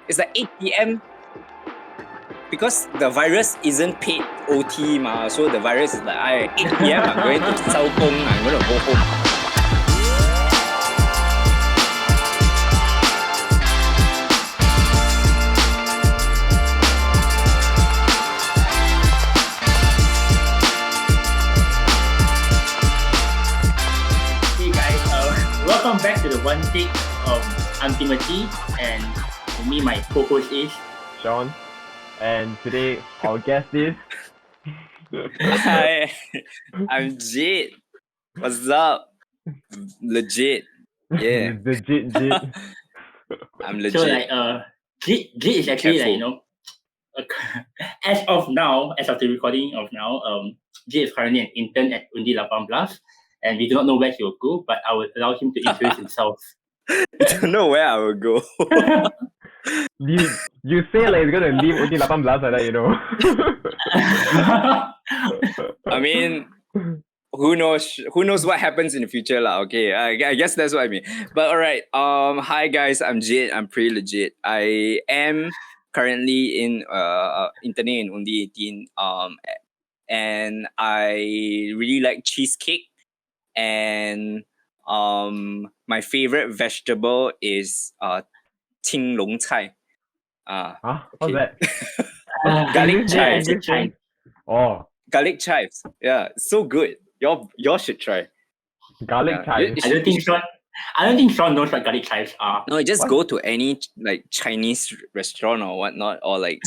It's like 8 p.m. because the virus isn't paid OT so the virus is like 8 p.m. I'm going to 收工, I'm going to go home. Welcome back to the one take of Ultimately, and with me, my co-host is Sean, and today our guest is. Hi, I'm Jit. What's up? Legit, yeah. Jit. I'm legit. So Jit is actually as of the recording of now, Jit is currently an intern at UNDI 18, and we do not know where he will go, but I will allow him to introduce himself. I don't know where I will go. You say like he's gonna leave UNDI 18 like that, you know. I mean, who knows what happens in the future lah. Okay, I guess that's what I mean. But all right, hi guys, I'm Jit. I'm pretty legit. I am currently interning in UNDI 18. And I really like cheesecake. And my favorite vegetable is Ting Long Cai. What's that? Garlic chives. Oh, garlic chives. Yeah, so good. Y'all should try. Garlic chives. I don't think Sean knows what garlic chives are. No, just go to any like Chinese restaurant or whatnot, or like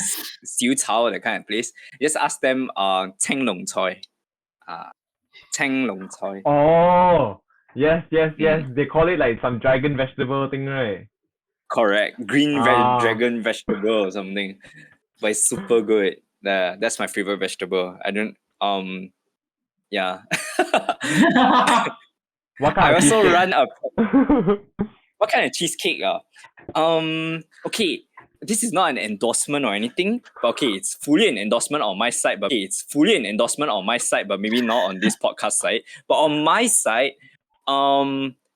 Xiu Cao, that kind of place. Just ask them Teng Long Choi. Teng Long Choi. Oh, yes. They call it like some dragon vegetable thing, right? Correct. Green dragon vegetable or something. But it's super good. That's my favorite vegetable. I don't yeah. What kind I of also cheesecake? run a what kind of cheesecake? Okay, this is not an endorsement or anything, but okay, it's fully an endorsement on my side, but maybe not on this podcast side. But on my side,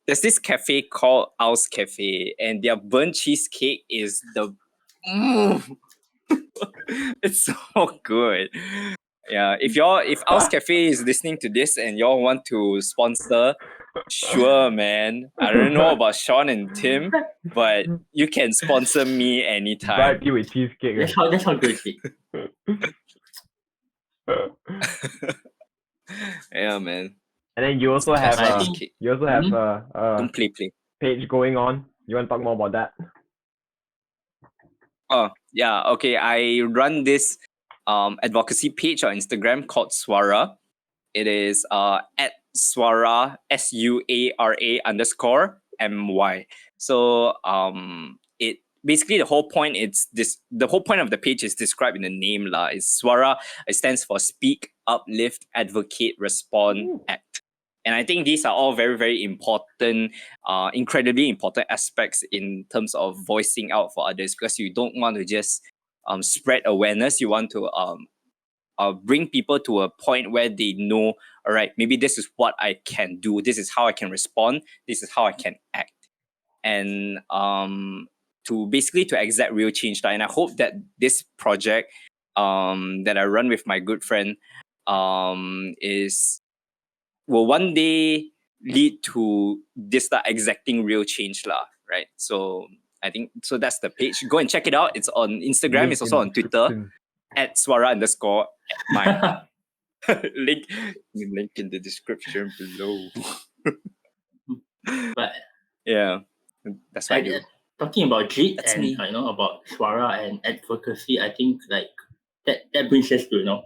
there's this cafe called Owl's Cafe, and their burnt cheesecake is the it's so good. Yeah, if Owl's Cafe is listening to this and y'all want to sponsor, sure, man. I don't know about Sean and Tim, but you can sponsor me anytime. Bribe you with cheesecake. That's how good it is. Yeah, man. And then you also have Don't play. page going on. You want to talk more about that? Oh yeah, okay. I run this advocacy page on Instagram called SUARA. It is at SUARA SUARA_MY. So it basically the whole point of the page is described in the name lah. It's SUARA. It stands for Speak, Uplift, Advocate, Respond, Act. And I think these are all very, very important, incredibly important aspects in terms of voicing out for others, because you don't want to just spread awareness. You want to bring people to a point where they know, all right, maybe this is what I can do. This is how I can respond. This is how I can act. And to exact real change. And I hope that this project that I run with my good friend will one day lead to this exacting real change lah, right? So I think that's the page. Go and check it out. It's on Instagram. It's also on Twitter at SUARA_my. link in the description below. But yeah, that's what I do. Talking about Jit and about SUARA and advocacy, I think like that brings us to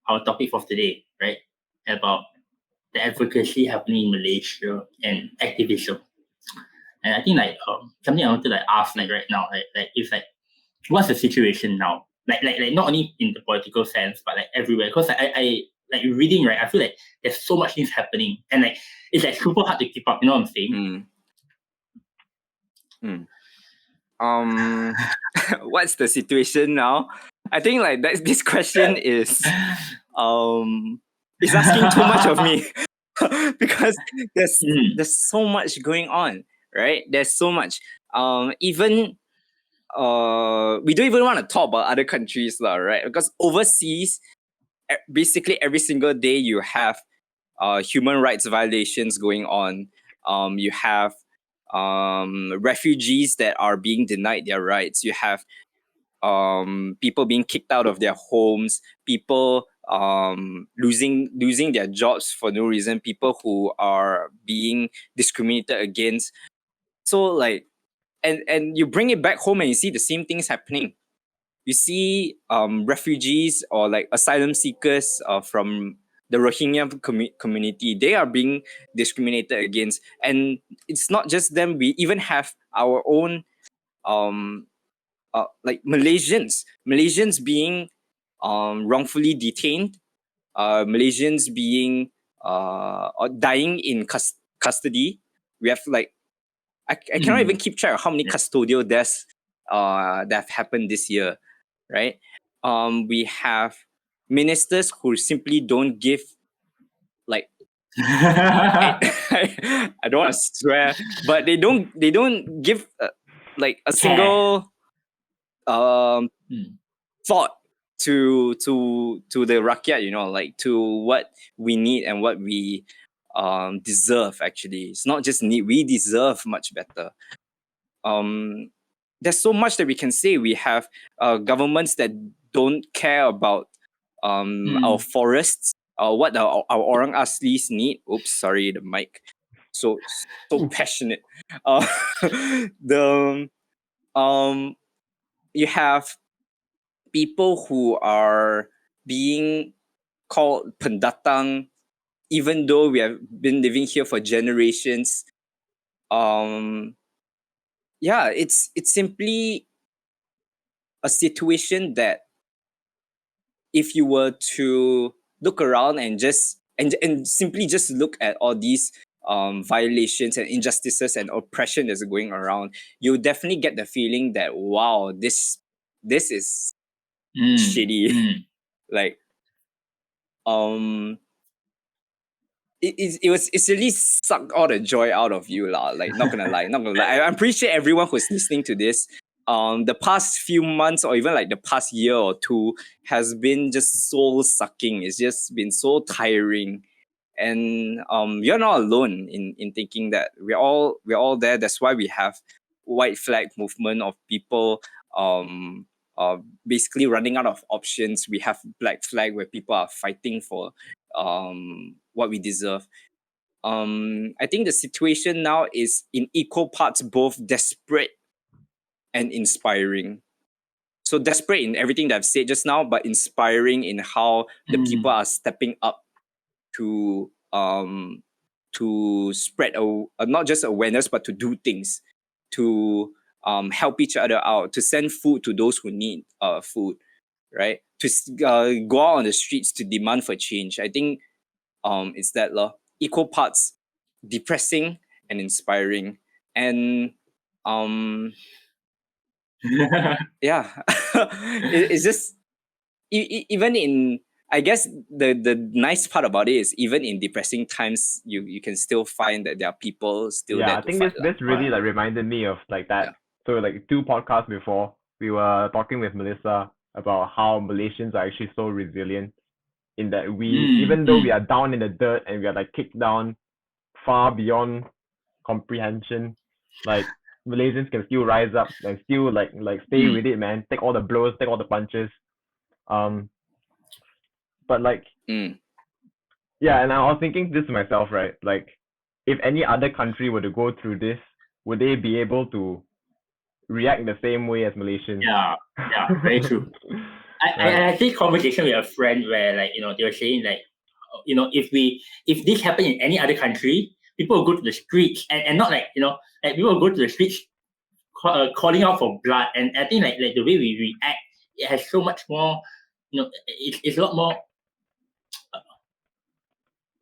our topic for today, right? About the advocacy happening in Malaysia and activism. And I think something I want to ask right now, is what's the situation now? Like not only in the political sense, but everywhere. Because I reading, right, I feel like there's so much things happening, and it's super hard to keep up. You know what I'm saying? What's the situation now? I think this question is it's asking too much of me. Because there's so much going on, right? There's so much. Even we don't even want to talk about other countries, right? Because overseas, basically every single day you have human rights violations going on. You have refugees that are being denied their rights. You have people being kicked out of their homes, people losing their jobs for no reason, people who are being discriminated against. So like, and you bring it back home and you see the same things happening. You see refugees or like asylum seekers from the Rohingya community. They are being discriminated against, and it's not just them. We even have our own like Malaysians being wrongfully detained, Malaysians being or dying in custody. We have like I cannot even keep track of how many custodial deaths that have happened this year, right? We have ministers who simply don't give like I don't want to swear, but they don't give like a single thought to the rakyat, like to what we need and what we deserve. Actually, it's not just need, we deserve much better. There's so much that we can say. We have governments that don't care about our forests, what our orang aslis need. Oops, sorry, the mic. So passionate. You have people who are being called pendatang, even though we have been living here for generations. It's simply a situation that if you were to look around and simply just look at all these violations and injustices and oppression that's going around, you definitely get the feeling that wow, this is shitty. Like it's really sucked all the joy out of you, lah. Like not gonna lie. I'm pretty sure everyone who's listening to this, the past few months or even like the past year or two has been just soul sucking. It's just been so tiring. And you're not alone in thinking that we're all there. That's why we have white flag movement of people basically running out of options. We have black flag where people are fighting for what we deserve. I think the situation now is in equal parts both desperate and inspiring. So desperate in everything that I've said just now, but inspiring in how the people are stepping up to spread not just awareness, but to do things, to help each other out, to send food to those who need food, right? To go out on the streets to demand for change. I think it's that equal parts depressing and inspiring. And it's just even in, I guess the nice part about it is even in depressing times, you can still find that there are people still there. I think this really like reminded me of like that. So like 2 podcasts before, we were talking with Melissa about how Malaysians are actually so resilient in that we, even though we are down in the dirt and we are like kicked down far beyond comprehension, like Malaysians can still rise up and still like stay with it, man. Take all the blows, take all the punches. But like, and I was thinking this to myself, right? Like, if any other country were to go through this, would they be able to react the same way as Malaysians? Yeah, very true. I had this conversation with a friend where like, they were saying like, if this happened in any other country, people will go to the streets and not like, like people will go to the streets calling out for blood. And I think like the way we react, it has so much more, it's a lot more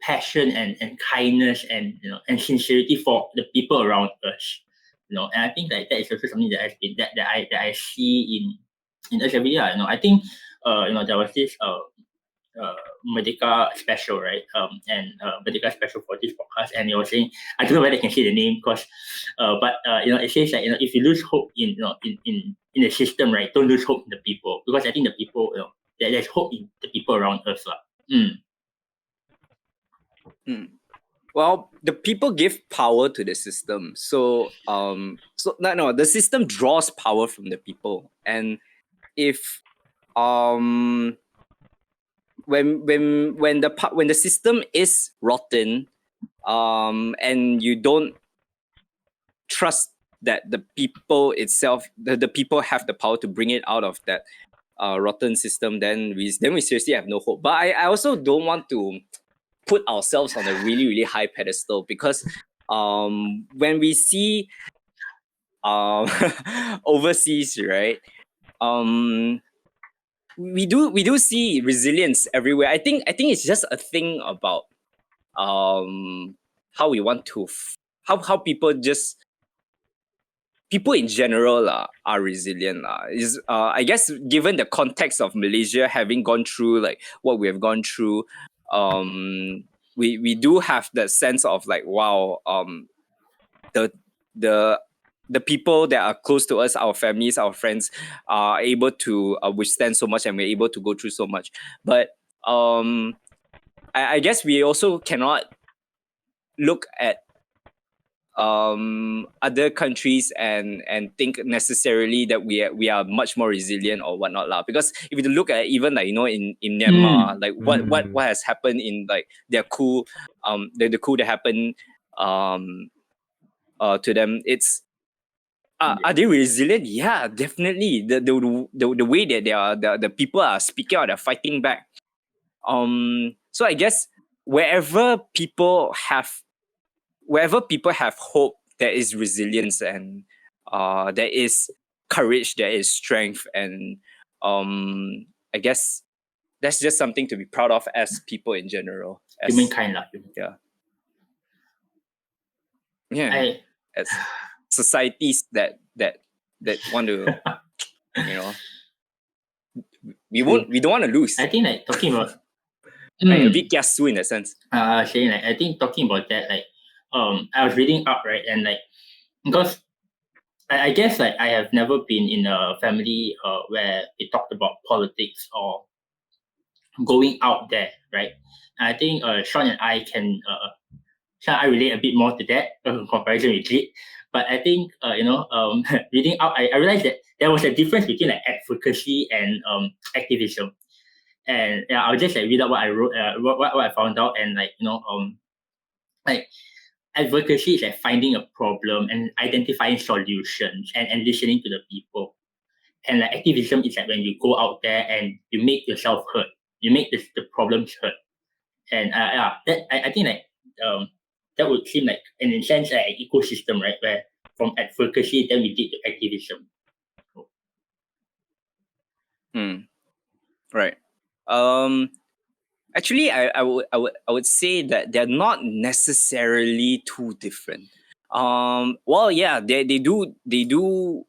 passion and kindness and and sincerity for the people around us. And I think that is also something that has been that I see in us every year. I think there was this Merdeka special, right? And Merdeka special for this podcast, and you were saying, I don't know whether I can say the name, because, but it says that if you lose hope in the system, right, don't lose hope in the people, because I think the people, there's hope in the people around us, Well, the people give power to the system, so the system draws power from the people, and if when the system is rotten, and you don't trust that the people itself, the people have the power to bring it out of that rotten system, then we seriously have no hope. But I also don't want to put ourselves on a really, really high pedestal, because when we see overseas, right, we do see resilience everywhere. I think it's just a thing about how we want to how people in general are resilient. Is I guess, given the context of Malaysia having gone through like what we have gone through, we do have that sense of like, wow, the people that are close to us, our families, our friends, are able to withstand so much, and we're able to go through so much. But I guess we also cannot look at other countries and think necessarily that we are much more resilient or whatnot lah. Because if you look at even like in Myanmar, like what has happened in like their coup, the coup that happened to them, it's are they resilient? Yeah, definitely. The way that the people are speaking out, they're fighting back. So I guess wherever people have hope, there is resilience, and there is courage, there is strength, and I guess that's just something to be proud of as people in general. Humankind. Yeah. As societies that want to, we don't want to lose. I think like talking about a bit kiasu in that sense. Saying like, I think talking about that, like I was reading up, right, and like, because I guess like I have never been in a family where we talked about politics or going out there, right? And I think Sean and I can I relate a bit more to that in comparison with Jit. But I think reading up, I realized that there was a difference between like advocacy and activism. And yeah, I'll just like read out what I wrote, what I found out, and like like advocacy is like finding a problem and identifying solutions and listening to the people. And like activism is like when you go out there and you make yourself heard, you make the problems heard. And that I think like that would seem like in a sense like an ecosystem, right? Where from advocacy then we did the activism. Right. Actually, I would say that they're not necessarily too different. Well, yeah, they do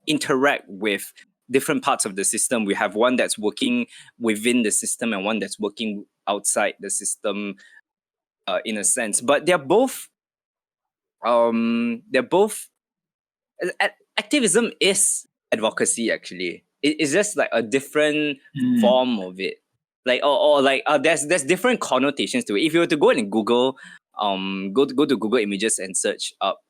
interact with different parts of the system. We have one that's working within the system and one that's working outside the system, in a sense. But they're both activism is advocacy. Actually, it's just like a different form of it. Like or like there's different connotations to it. If you were to go and Google, go to Google Images and search up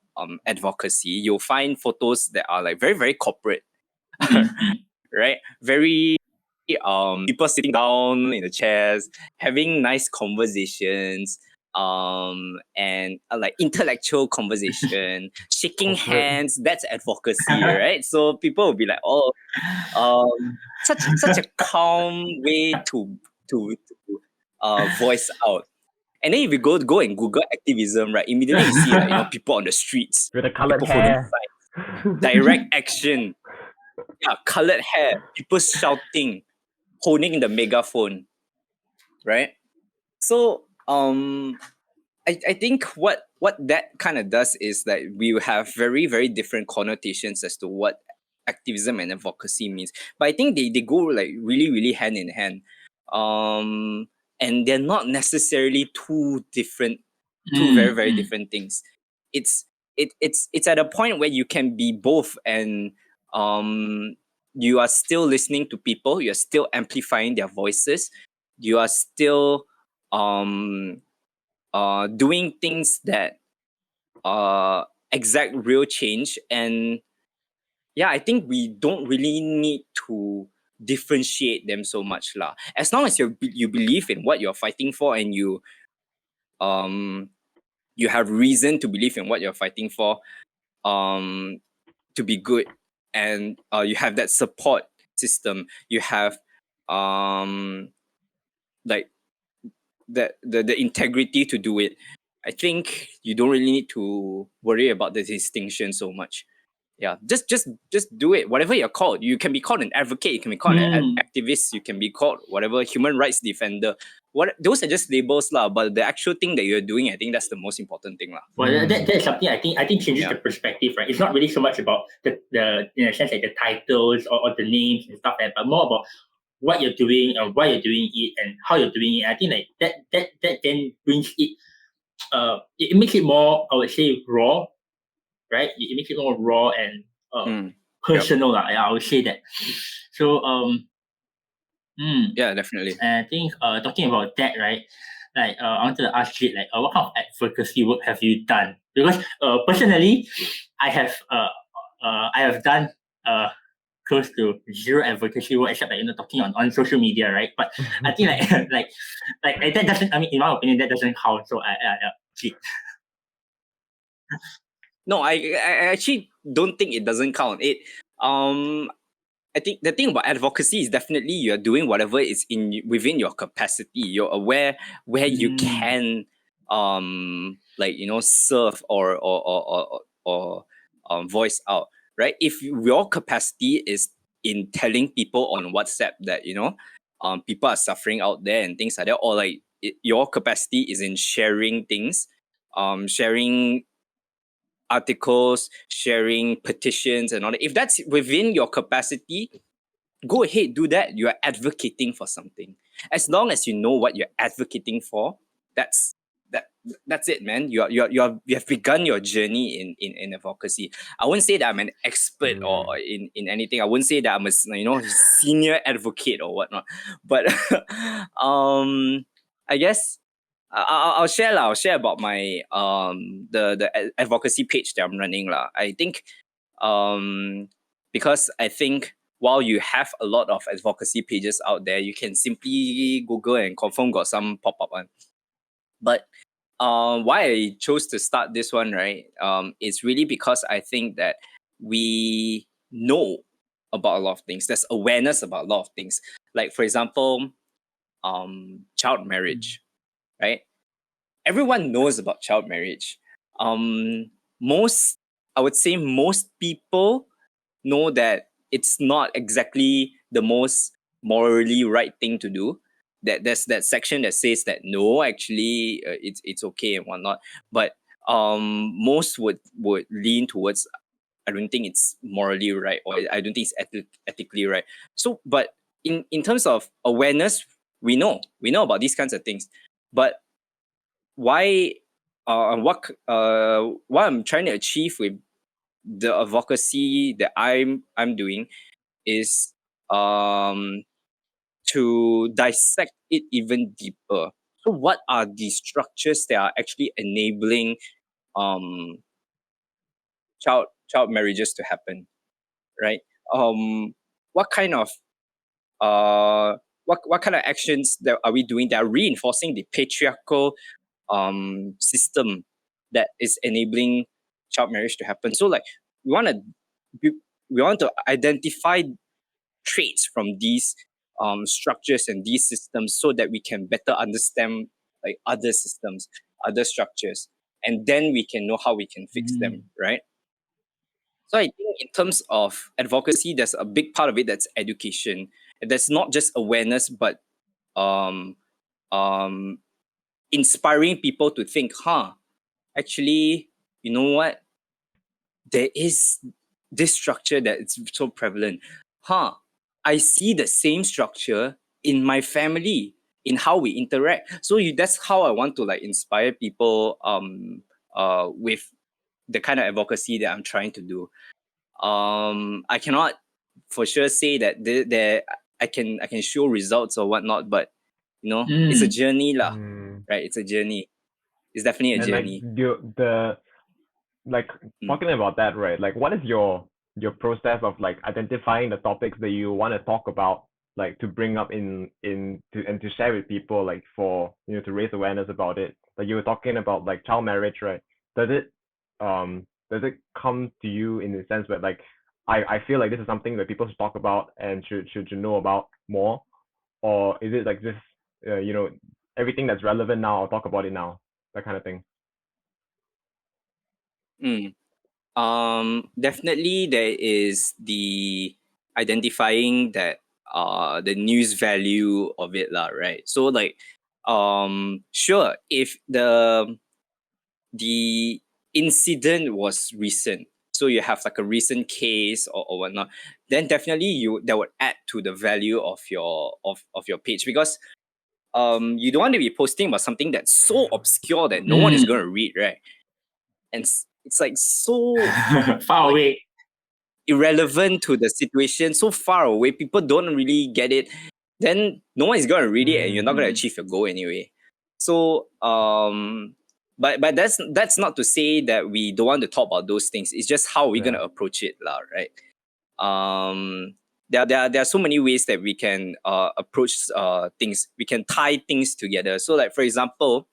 advocacy, you'll find photos that are like very, very corporate, right? Very people sitting down in the chairs, having nice conversations, and like intellectual conversation, shaking hands. That's advocacy, right? So people will be like, oh, such a calm way to voice out. And then if you go and Google activism, right, immediately you see like, people on the streets with the colored hair, direct action, colored hair, people shouting, holding the megaphone, right? So I think what that kind of does is that we have very, very different connotations as to what activism and advocacy means. But I think they go like really, really hand in hand. and they're not necessarily two very, very different things. It's at a point where you can be both, and you are still listening to people, you're still amplifying their voices, you are still doing things that exact real change. And yeah, I think we don't really need to differentiate them so much lah. As long as you believe in what you're fighting for, and you have reason to believe in what you're fighting for, to be good, and you have that support system, you have like the integrity to do it, I think you don't really need to worry about the distinction so much. Yeah, just do it. Whatever you're called, you can be called an advocate, you can be called an activist, you can be called whatever, human rights defender. Those are just labels lah. But the actual thing that you're doing, I think that's the most important thing lah. Well, that's something I think changes the perspective, right? It's not really so much about the in a sense like the titles or the names and stuff like that, but more about what you're doing and why you're doing it and how you're doing it. I think like that then brings it. It makes it more, I would say, raw, right? It makes it more raw and personal. Yep. I would say that. So yeah, definitely. And I think talking about that, right? Like I wanted to ask Jit, like what kind of advocacy work have you done? Because personally, I have done close to zero advocacy work, except like talking on social media, right? But I think like that doesn't. I mean, in my opinion, that doesn't count. So Jit. No, I actually don't think it doesn't count. I think the thing about advocacy is definitely you're doing whatever is within your capacity. You're aware where you can serve or voice out, right? If your capacity is in telling people on WhatsApp that people are suffering out there and things like that, or like your capacity is in sharing things, sharing articles, sharing petitions and all that. If that's within your capacity, go ahead, do that. You are advocating for something. As long as you know what you're advocating for, that's it, man. You have begun your journey in advocacy. I wouldn't say that I'm an expert or in anything. I wouldn't say that I'm a senior advocate or whatnot. But I guess I'll share lah. I'll share about my the advocacy page that I'm running lah. I think because I think while you have a lot of advocacy pages out there, you can simply Google and confirm got some pop up one. But why I chose to start this one, right? It's really because I think that we know about a lot of things. There's awareness about a lot of things. Like for example, child marriage. Right? Everyone knows about child marriage. I would say most people know that it's not exactly the most morally right thing to do. That there's that section that says that no, actually, it's okay and whatnot. But most would lean towards, I don't think it's morally right, or I don't think it's ethically right. So, but in terms of awareness, we know about these kinds of things. But what I'm trying to achieve with the advocacy that I'm doing is to dissect it even deeper. So what are the structures that are actually enabling child marriages to happen, right? What kind of what kind of actions that are we doing that are reinforcing the patriarchal system that is enabling child marriage to happen? So like we want to identify traits from these structures and these systems so that we can better understand like other systems, other structures, and then we can know how we can fix them, right? So I think in terms of advocacy, there's a big part of it that's education. That's not just awareness, but inspiring people to think, actually, you know what? There is this structure that is so prevalent. I see the same structure in my family, in how we interact. So that's how I want to like inspire people with the kind of advocacy that I'm trying to do. I cannot for sure say that I can show results or whatnot, but it's a journey lah, right? It's a journey. It's definitely a And journey. Like talking about that, right? Like, what is your process of like identifying the topics that you want to talk about, like to bring up and to share with people, like for to raise awareness about it? Like you were talking about like child marriage, right? Does it come to you in the sense where like I feel like this is something that people should talk about and should know about more, or is it like just everything that's relevant now, I'll talk about it now, that kind of thing? Definitely there is the identifying that the news value of it lah, right? So like sure, if the incident was recent, so you have like a recent case or whatnot, then definitely that would add to the value of your page, because you don't want to be posting about something that's so obscure that no one is going to read, right? And it's like so far away, irrelevant to the situation, so far away, people don't really get it, then no one is going to read it and you're not going to achieve your goal anyway. So but that's not to say that we don't want to talk about those things. It's just how we're going to approach it lah, right? There are so many ways that we can approach things. We can tie things together. So like, for example,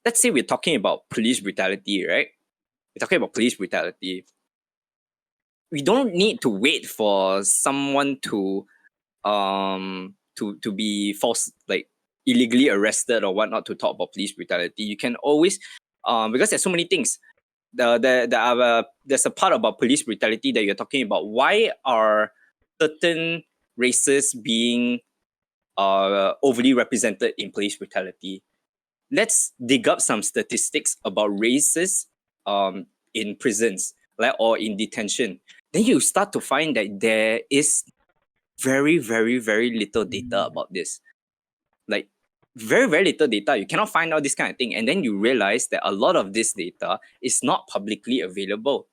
let's say we're talking about police brutality, right? We're talking about police brutality. We don't need to wait for someone to be like illegally arrested or whatnot to talk about police brutality. You can always because there's so many things. There's a part about police brutality that you're talking about. Why are certain races being overly represented in police brutality? Let's dig up some statistics about races in prisons, like, or in detention. Then you start to find that there is very, very, very little data about this. Like, very, very little data. You cannot find out this kind of thing. And then you realize that a lot of this data is not publicly available.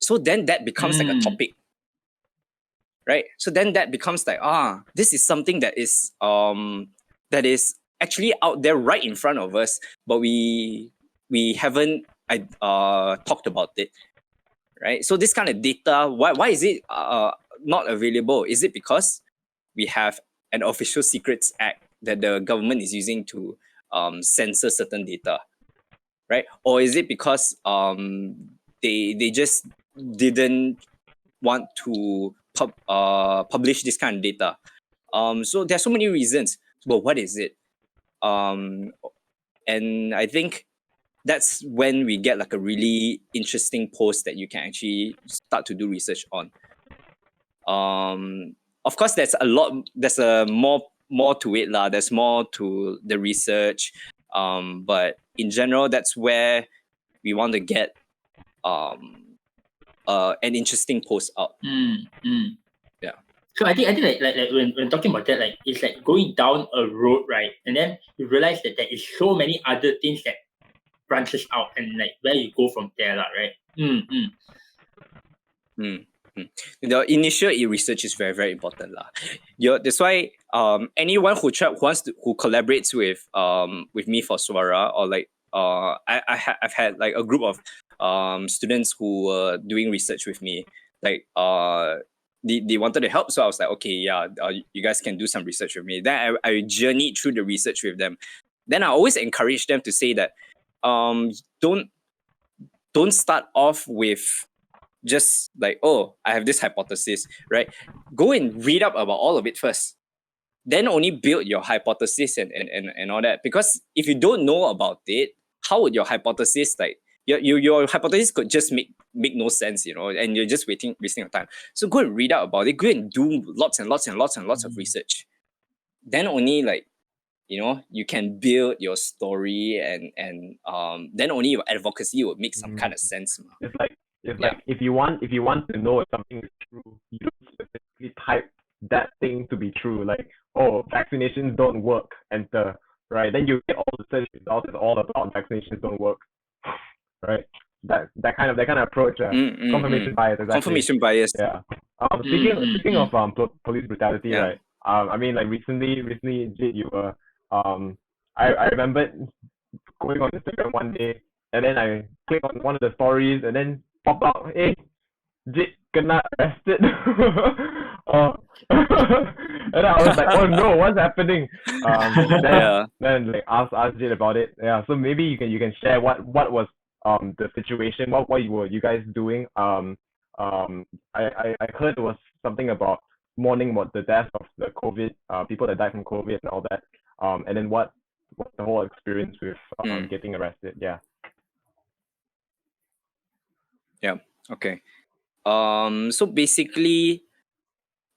So then that becomes like a topic, right? So then that becomes like, this is something that is actually out there right in front of us, but we haven't talked about it, right? So this kind of data, why is it not available? Is it because we have an Official Secrets Act that the government is using to censor certain data, right? Or is it because they just didn't want to publish this kind of data? So there are so many reasons, but what is it? And I think that's when we get like a really interesting post that you can actually start to do research on. Of course, there's more to it lah. There's more to the research, but in general, that's where we want to get an interesting post out. Yeah. So I think like when talking about that, like it's like going down a road, right? And then you realize that there is so many other things that branches out, and like where you go from there, right? The initial research is very, very important lah. That's why anyone who collaborates with me for SUARA, or like I've had like a group of students who were doing research with me. Like they wanted to help, so I was like, okay, yeah, you guys can do some research with me. Then I journeyed through the research with them. Then I always encourage them to say that don't start off with just like, oh, I have this hypothesis, right? Go and read up about all of it first. Then only build your hypothesis and all that. Because if you don't know about it, how would your hypothesis, like, your hypothesis could just make no sense, and you're just wasting your time. So go and read out about it. Go and do lots and lots and lots and lots of research. Then only, like, you can build your story, and then only your advocacy will make some kind of sense. It's like if you want to know if something is true, you don't specifically type that thing thing to be true, like, oh, vaccinations don't work, enter, right? Then you get all the search results is all about vaccinations don't work, right? That kind of approach, confirmation bias, exactly. Confirmation bias. Yeah. Speaking of police brutality, Yeah. right? I mean, like recently, Jit, you were I remembered going on Instagram one day, and then I click on one of the stories, and then pop out, hey, Jit kena arrested. And I was like, oh no, what's happening? Then like ask Jit about it. Yeah, so maybe you can share what was the situation, what were you guys doing? I heard it was something about mourning about the death of the COVID people that died from COVID and all that. And then what the whole experience with getting arrested. Yeah. Yeah. Okay. So basically,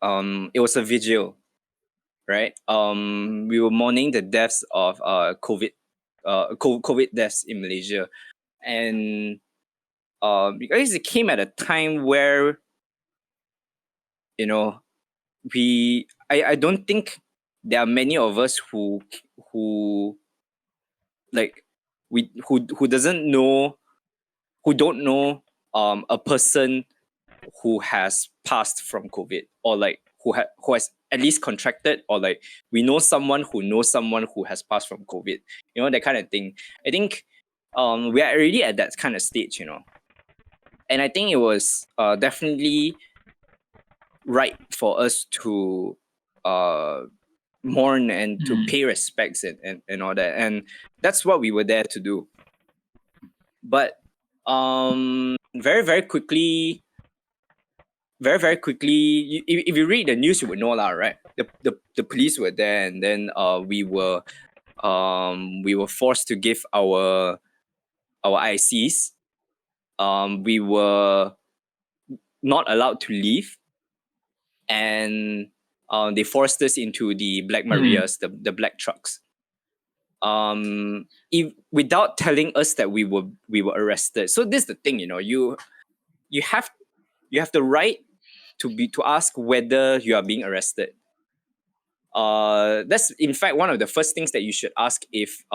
it was a vigil, right? We were mourning the deaths of COVID deaths in Malaysia, and because it came at a time where, you know, I don't think there are many of us who like who doesn't know, who don't know a person who has passed from COVID, or like who has at least contracted, or like we know someone who knows someone who has passed from COVID, you know, that kind of thing. I think we are already at that kind of stage, you know, and I think it was definitely right for us to mourn and to pay respects and all that, and that's what we were there to do. But very quickly, if you read the news, you would know lah, right? The police were there, and then we were forced to give our ICs. We were not allowed to leave, and they forced us into the Black Marias, the black trucks. Without telling us that we were arrested. So this is the thing, you know, you have the right to ask whether you are being arrested. That's in fact one of the first things that you should ask if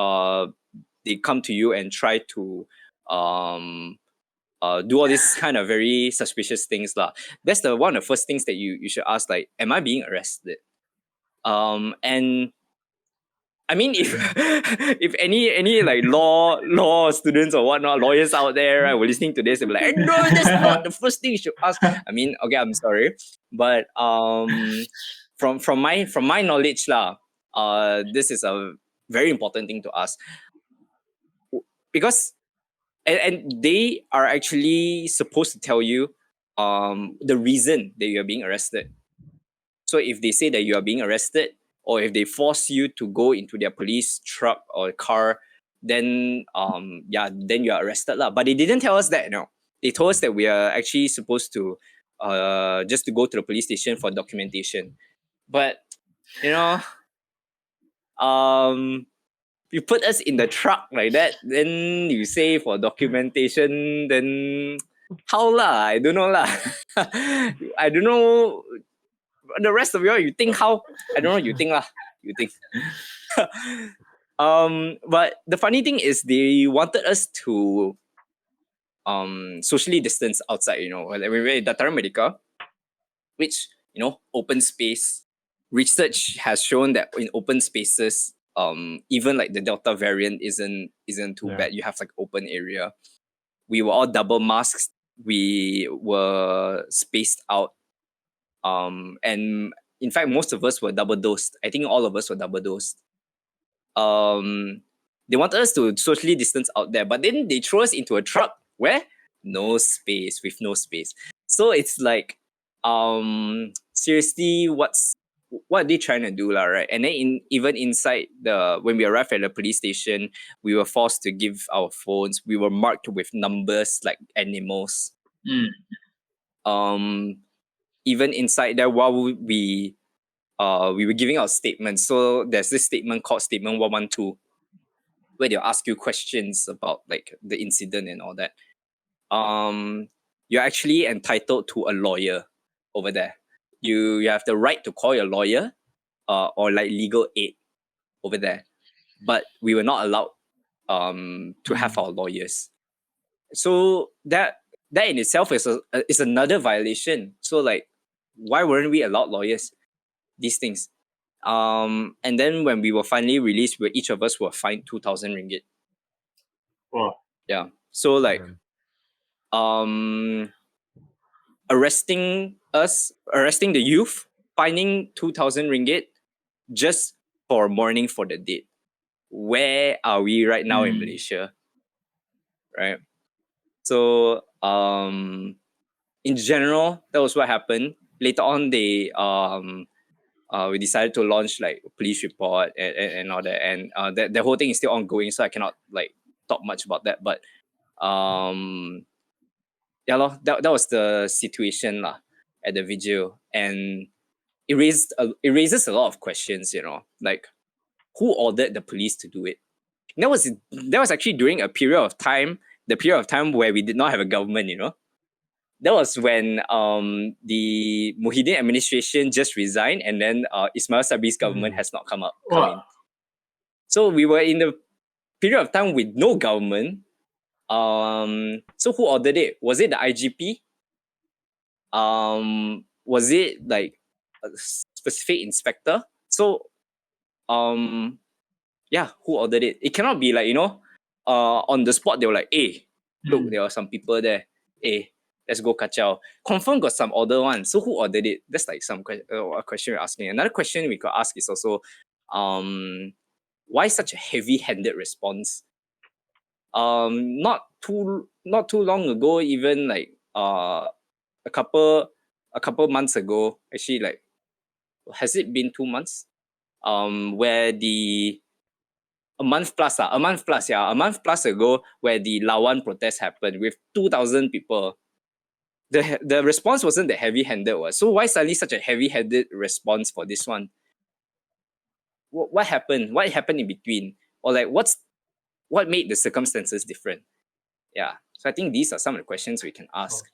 they come to you and try to do all these kind of very suspicious things lah. That's one of the first things that you should ask, like, am I being arrested? And I mean, if any like law students or whatnot, lawyers out there, right, were listening to this, they'll be like, no, that's not the first thing you should ask. I mean, okay, I'm sorry, but from my knowledge lah, this is a very important thing to ask, because and they are actually supposed to tell you the reason that you are being arrested. So if they say that you are being arrested, or if they force you to go into their police truck or car, then then you are arrested lah. But they didn't tell us that, no. They told us that we are actually supposed to just to go to the police station for documentation. But you know, you put us in the truck like that, then you say for documentation, then how lah? I don't know lah. I don't know. The rest of y'all, you think how? I don't know. You think lah. You think. But the funny thing is, they wanted us to socially distance outside. You know, like we were in Dataran Merdeka, which, you know, open space. Research has shown that in open spaces, even like the Delta variant isn't too bad. You have like open area. We were all double masked. We were spaced out. And in fact, most of us were double dosed. I think all of us were double dosed. They wanted us to socially distance out there, but then they throw us into a truck where no space, with no space. So it's like, seriously, what are they trying to do, lah, right? And then even inside when we arrived at the police station, we were forced to give our phones. We were marked with numbers like animals. Even inside there, while we were giving our statements. So there's this statement called Statement 112, where they'll ask you questions about like the incident and all that. You're actually entitled to a lawyer over there. you have the right to call your lawyer or like legal aid over there, but we were not allowed to have our lawyers. So that in itself is another violation. So like, why weren't we allowed lawyers? These things. And then when we were finally released, each of us were fined 2,000 ringgit. Wow. Yeah. So like, arresting the youth, fining 2,000 ringgit just for mourning for the dead. Where are we right now in Malaysia? Right. So in general, that was what happened. Later on, we decided to launch like a police report and all that, and the whole thing is still ongoing, so I cannot like talk much about that. But yeah, lor, that was the situation lah at the vigil, and it raises a lot of questions, like who ordered the police to do it. That was actually during the period of time where we did not have a government. That was when the Muhyiddin administration just resigned, and then Ismail Sabri's government has not come in. So we were in the period of time with no government. So who ordered it? Was it the IGP? Was it like a specific inspector? So yeah, who ordered it? It cannot be like, on the spot they were like, hey, look, there are some people there. Hey, let's go kacau. Confirm got some order one. So who ordered it? That's like a question we're asking. Another question we could ask is also, why such a heavy-handed response? Not too long ago, even like a couple months ago, actually, like, has it been 2 months? Where a month plus ago, where the Lawan protest happened with 2,000 people. The response wasn't that heavy-handed one. So why suddenly such a heavy-handed response for this one? What happened? What happened in between? Or like, what made the circumstances different? Yeah. So I think these are some of the questions we can ask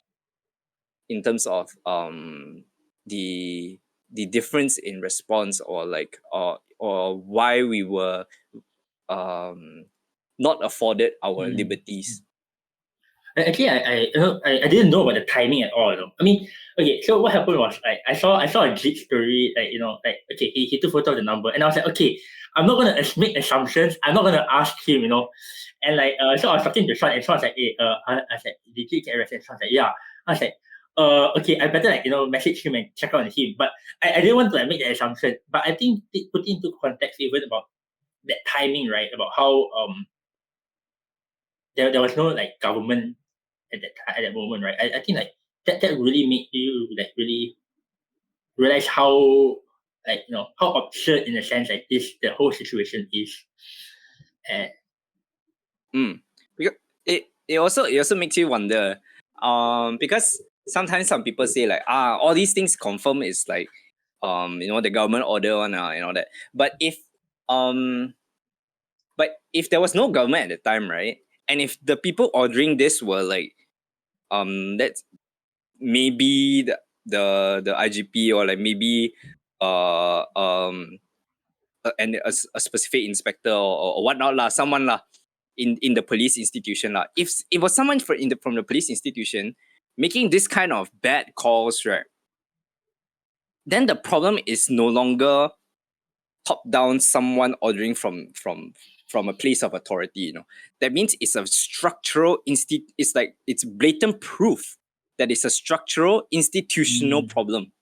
in terms of the difference in response, or like or why we were not afforded our liberties. Actually, I didn't know about the timing at all. I mean, okay, so what happened was I saw a Jit story, okay, he took photo of the number, and I was like, okay, I'm not gonna make assumptions. I'm not gonna ask him, and like so I was talking to Sean, and Sean was like, hey, I was like, did Jit get arrested? Sean was like, yeah. I was like, okay, I better message him and check out on him, but I didn't want to make the assumption. But I think put into context even about that timing, right? About how there was no like government at that moment, right? I think like that really made you like really realize how how absurd in a sense like the whole situation is. Because it also makes you wonder, because sometimes some people say like all these things confirm is like the government order one and all that. But if there was no government at the time, right? And if the people ordering this were like that's maybe the IGP, or like maybe and a specific inspector or whatnot lah, someone lah in the police institution lah. If it was someone from the police institution making this kind of bad calls, right, then the problem is no longer top down someone ordering from a place of authority. That means it's a structural it's blatant proof that it's a structural institutional problem,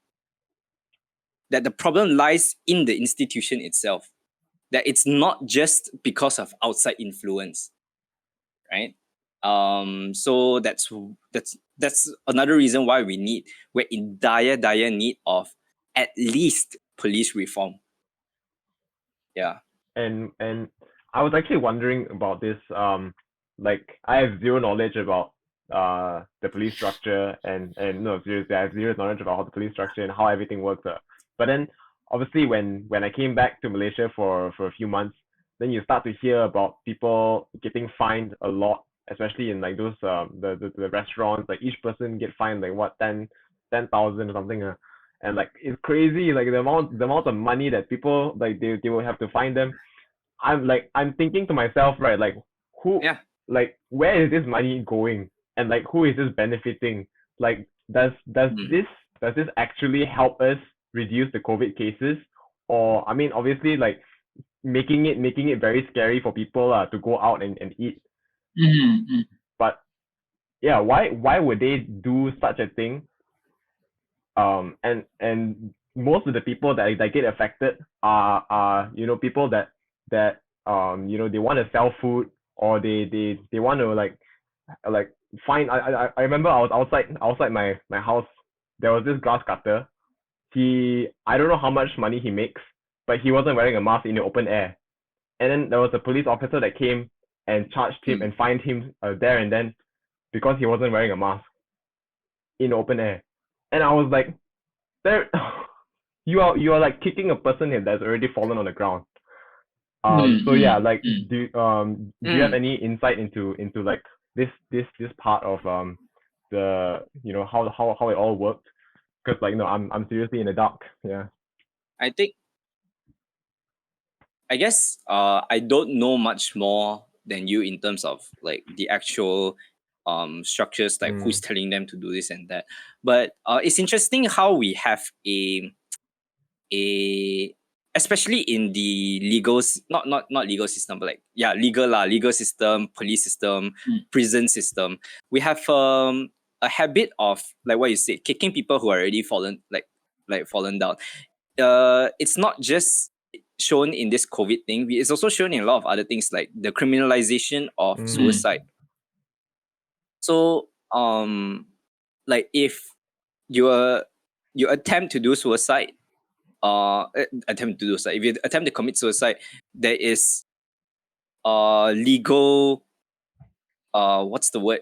that the problem lies in the institution itself, that it's not just because of outside influence, right? So that's another reason why we're in dire need of at least police reform. Yeah. And I was actually wondering about this. Like, I have zero knowledge about the police structure, and no, seriously, I have zero knowledge about how the police structure and how everything works. But then obviously when I came back to Malaysia for a few months, then you start to hear about people getting fined a lot, especially in like those the restaurants. Like each person get fined like what 10,000 or something. and like it's crazy, like the amount of money that people like they will have to find them. I'm thinking to myself, right, like who, Yeah. like where is this money going, and like who is this benefiting? Like does this actually help us reduce the COVID cases? Or I mean, obviously, like making it very scary for people to go out and eat. Mm-hmm. But yeah, why would they do such a thing? And most of the people that get affected are people that they want to sell food, or they want to like find. I remember I was outside my house. There was this grass cutter. I don't know how much money he makes, but he wasn't wearing a mask in the open air. And then there was a police officer that came and charged him and fined him there and then, because he wasn't wearing a mask in the open air. And I was like, there, you are like kicking a person that's already fallen on the ground. So yeah, like do you have any insight into like this part of the how it all worked? Because like I'm seriously in the dark. Yeah. I guess I don't know much more than you in terms of like the actual structures, like who's telling them to do this and that. But it's interesting how we have a especially in the not legal system, but like legal system, police system, prison system. We have a habit of, like what you said, kicking people who are already fallen down. It's not just shown in this COVID thing. It's also shown in a lot of other things, like the criminalization of suicide. So like if you attempt to do suicide, if you attempt to commit suicide, there is legal what's the word,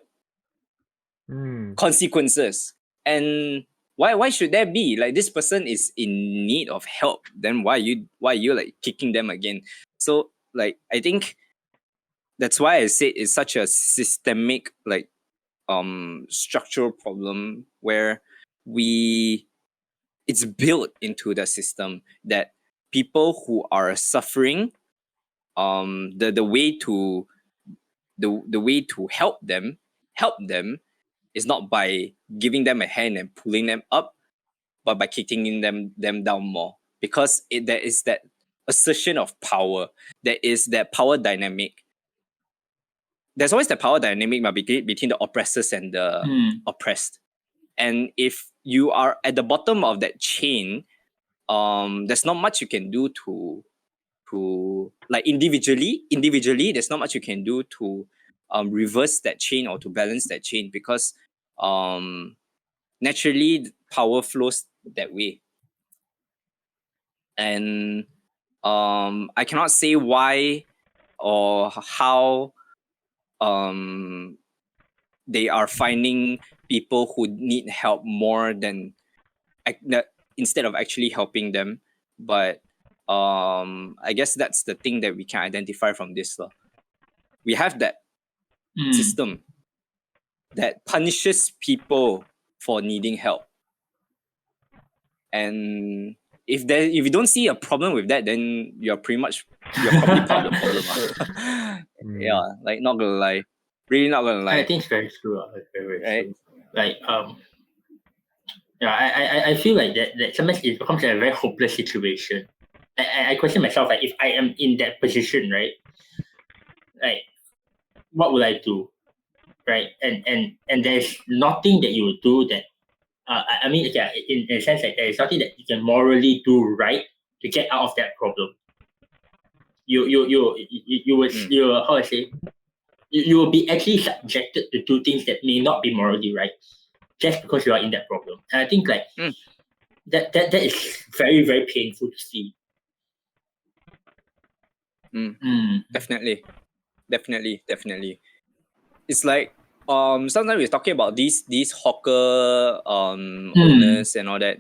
consequences. And why should there be, like, this person is in need of help, then why are you like kicking them again? So like I think that's why I say it's such a systemic, like structural problem, where it's built into the system that people who are suffering, the way to help them is not by giving them a hand and pulling them up, but by kicking them down more, because there is that assertion of power. There is that power dynamic. There's always the power dynamic between the oppressors and the oppressed. And if you are at the bottom of that chain, there's not much you can do to like individually there's not much you can do to reverse that chain or to balance that chain, because naturally power flows that way. And I cannot say why or how they are finding people who need help more than instead of actually helping them. But I guess that's the thing that we can identify from this. We have that system that punishes people for needing help. And if you don't see a problem with that, then you're probably part of the problem. Yeah, like not gonna lie. Really not gonna lie. I think it's very true. Very right? True. Like yeah, I feel like that sometimes it becomes a very hopeless situation. I question myself, like, if I am in that position, right? Like, what will I do? Right? And there's nothing that you will do that I mean, yeah, in a sense, like, there is nothing that you can morally do right to get out of that problem. You will how I say, you will be actually subjected to do things that may not be morally right, just because you are in that problem. And I think like that is very, very painful to see. Definitely. It's like sometimes we're talking about these hawker owners and all that.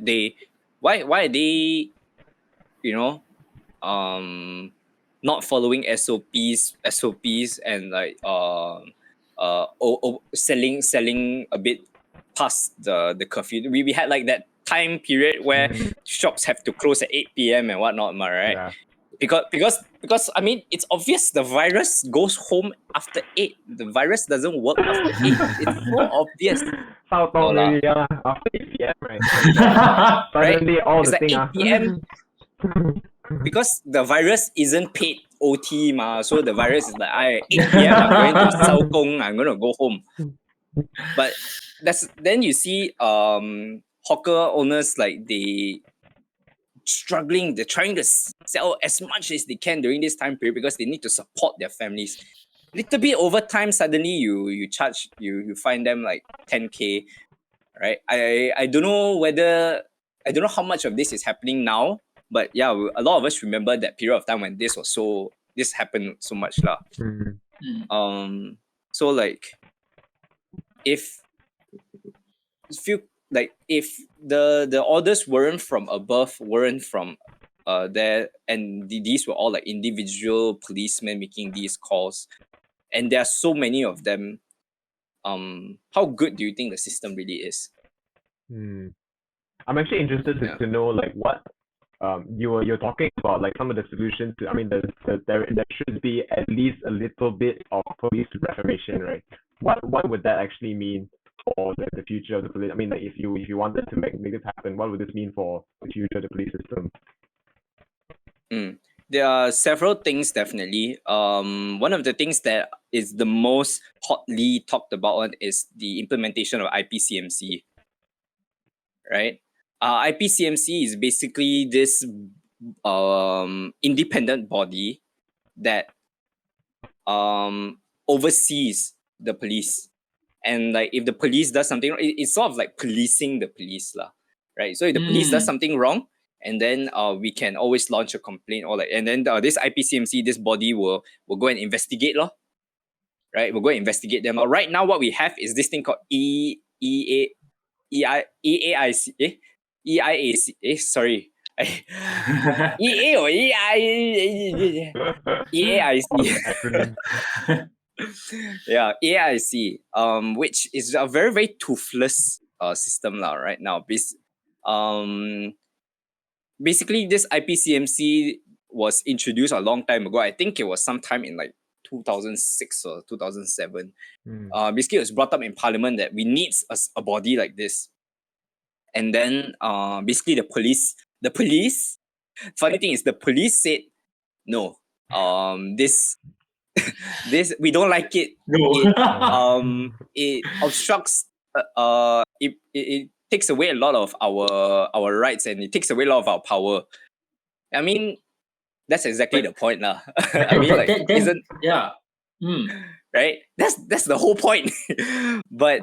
Why are they, not following SOPs and like selling a bit past the curfew. We had like that time period where shops have to close at 8 p.m. and whatnot, right? Yeah. Because I mean, it's obvious the virus goes home after 8. The virus doesn't work after 8. It's so obvious. How No long lah. already, after 8 p.m., right? Right? Suddenly all It's the like thing 8 p.m. because the virus isn't paid OT ma, so the virus is like, 8 p.m. I'm going to 收工, I'm going to go home. But then you see hawker owners, like they struggling, they're trying to sell as much as they can during this time period because they need to support their families. Little bit over time, suddenly you charge, you find them like 10K, right? I don't know how much of this is happening now, but yeah, a lot of us remember that period of time when this happened so much lah. So like if the orders weren't from above, weren't from there, and these were all like individual policemen making these calls, and there are so many of them, how good do you think the system really is? I'm actually interested to know like what you're talking about, like some of the solutions to, I mean, there should be at least a little bit of police reformation, right? What would that actually mean for the future of the police? I mean, like if you wanted to make this happen, what would this mean for the future of the police system? There are several things, definitely. One of the things that is the most hotly talked about one is the implementation of IPCMC, right? IPCMC is basically this independent body that oversees the police. And like if the police does something wrong, it's sort of like policing the police lah, right? So if the police does something wrong, and then we can always launch a complaint, or like, and then this IPCMC, this body will go and investigate lah, right? We'll go and investigate them. Right now, what we have is this thing called EAIC. Sorry. EA or EAIC. Yeah, EAIC, which is a very, very toothless system lah right now. Basically, this IPCMC was introduced a long time ago. I think it was sometime in like 2006 or 2007. Basically, it was brought up in Parliament that we need a body like this. And then basically the police, funny thing is the police said, no, this we don't like it. No. It obstructs, it takes away a lot of our rights, and it takes away a lot of our power. I mean, that's exactly the point lah. I mean, like, right? That's the whole point. But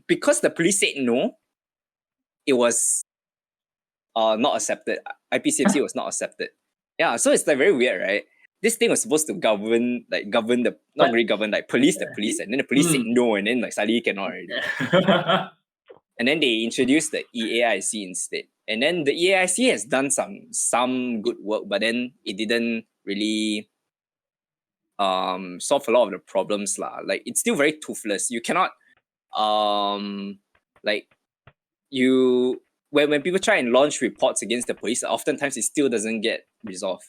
because the police said no, it was not accepted. IPCMC was not accepted. Yeah, so it's like very weird, right? This thing was supposed to govern like police the police, and then the police said no, and then like suddenly cannot already. And then they introduced the EAIC instead. And then the EAIC has done some good work, but then it didn't really solve a lot of the problems lah. Like it's still very toothless. You cannot when people try and launch reports against the police, oftentimes it still doesn't get resolved.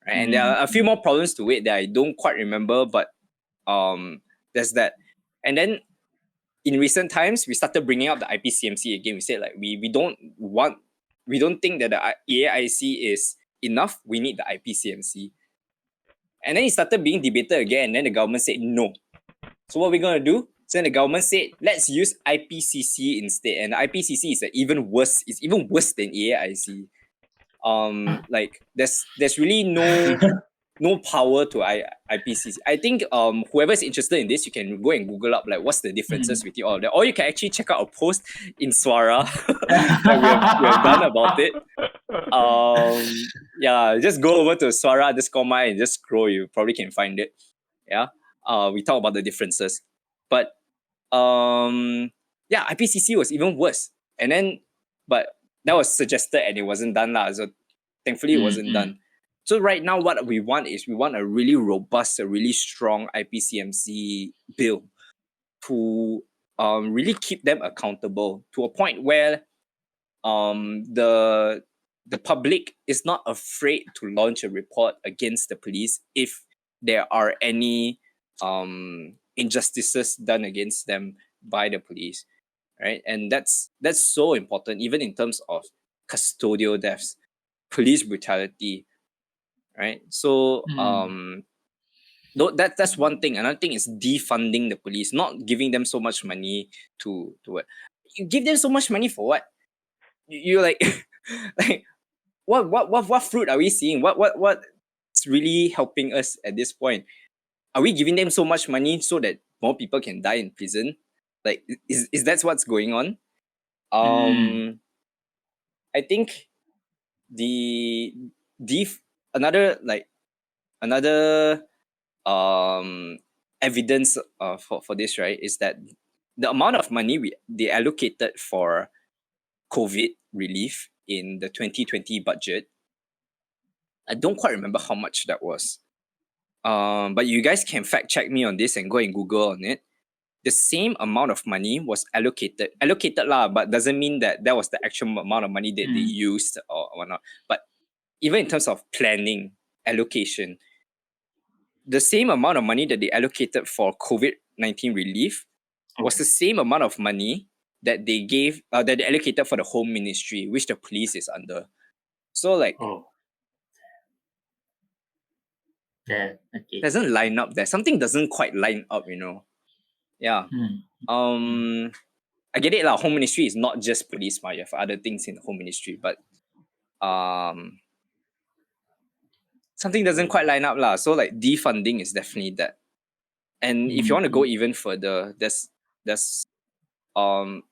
Right? And there are a few more problems to it that I don't quite remember, but there's that. And then in recent times, we started bringing up the IPCMC again. We said like we don't think that the EAIC is enough. We need the IPCMC. And then it started being debated again, and then the government said no. So what are we gonna do? So then the government said, let's use IPCC instead. And the IPCC is even worse. It's even worse than EAIC. Like there's really no power to IPCC. I think whoever's interested in this, you can go and Google up like what's the differences between all of that. Or you can actually check out a post in SUARA that we have done about it. Yeah, just go over to SUARA_my and just scroll. You probably can find it. Yeah. We talk about the differences. But yeah, IPCC was even worse. And then but that was suggested and it wasn't done lah. So thankfully it wasn't done. So right now, what we want is we want a really robust, a really strong IPCMC bill to really keep them accountable to a point where the public is not afraid to launch a report against the police if there are any injustices done against them by the police, right? And that's so important, even in terms of custodial deaths, police brutality, right? So that's one thing. Another thing is defunding the police, not giving them so much money to what. You give them so much money for what? You like like what fruit are we seeing? What's really helping us at this point? Are we giving them so much money so that more people can die in prison? Like, is that what's going on? I think the another evidence for this, right, is that the amount of money they allocated for COVID relief in the 2020 budget, I don't quite remember how much that was. But you guys can fact check me on this and go and Google on it. The same amount of money was allocated lah, but doesn't mean that was the actual amount of money that they used or whatnot. But even in terms of planning, allocation, the same amount of money that they allocated for COVID-19 relief was the same amount of money that they gave that they allocated for the Home Ministry, which the police is under. So like, doesn't line up there. Something doesn't quite line up, you know. Yeah. I get it lah. Home Ministry is not just police, you have other things in the Home Ministry, but something doesn't quite line up lah. So like, defunding is definitely that. And if you want to go even further, there's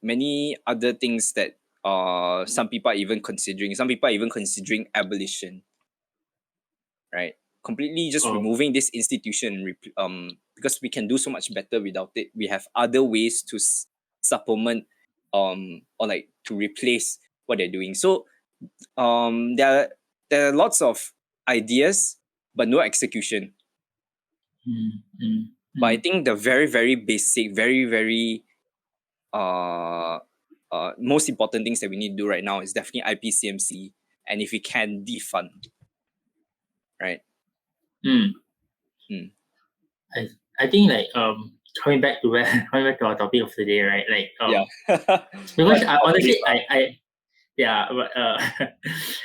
many other things that some people are even considering. Some people are even considering abolition, right? Completely just removing this institution, because we can do so much better without it. We have other ways to supplement or like to replace what they're doing. So there are lots of ideas but no execution. But I think the very, very basic, very, very most important things that we need to do right now is definitely IPCMC, and if we can, defund, right? I think like coming back to our topic of the day, right? Like because honestly I